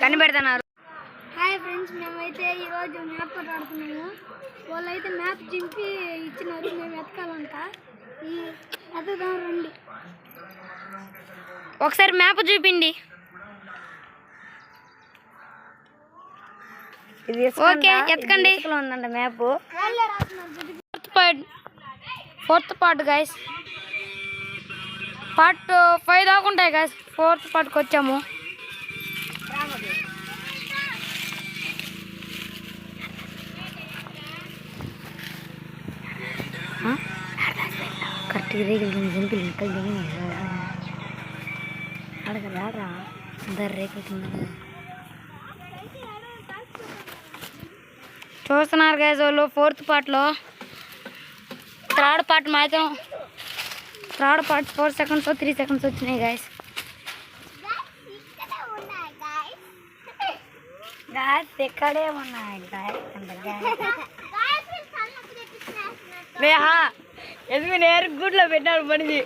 కనిపెడుతున్నారు. Hi friends, మేమైతే ఈరోజు map ఆడుతున్నాము. వాళ్ళైతే మ్యాప్ చింపి ఇచ్చినారు, మేము వెతకాలంట. ఈ వెతకదాం రండి. ఒకసారి మ్యాప్ చూపిండి. ఓకే, ఎతకండి. ఉందండి map. Fourth part guys, part 5 దాకా ఉంటాయి గైస్. 4th పార్ట్కి వచ్చాము. కరెక్ట్గా రేకులు అడగరా అందరు రేకులు కింద చూస్తున్నారు గైస్. వాళ్ళు 4th పార్ట్లో 3rd పార్ట్ మాత్రం 3rd పార్ట్ 4 seconds 3 seconds వచ్చినాయి గైస్. ఇక్కడే ఉన్నాయి గైస్. గుడ్లో పెట్టారు మనిషి.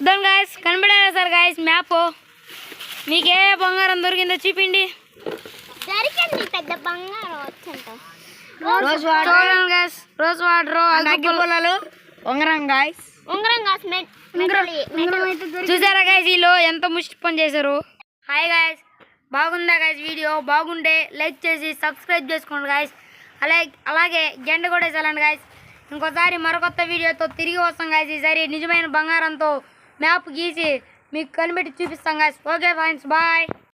దాని గైస్ కనబడారు సార్ గైస్ మ్యాప్. మీకే బంగారం దొరికిందో చూపిండి. పెద్ద బంగారం వచ్చంట. రోజ్ వాటర్ పొలాలు ఉంగరం గాయస్. చూసారా గాయస్ వీళ్ళు ఎంత ముష్టి పని చేశారు. హాయ్ గాయస్, బాగుందా గాయస్? వీడియో బాగుంటే లైక్ చేసి సబ్స్క్రైబ్ చేసుకోండి గాయస్. అలాగే గంట కూడా వేసాలండి గాయస్. ఇంకోసారి మరొకొత్త వీడియోతో తిరిగి వస్తాం గాయస్. ఈసారి నిజమైన బంగారంతో మ్యాప్ గీసి మీకు కనిపెట్టి చూపిస్తాం గాయస్. Okay friends, bye.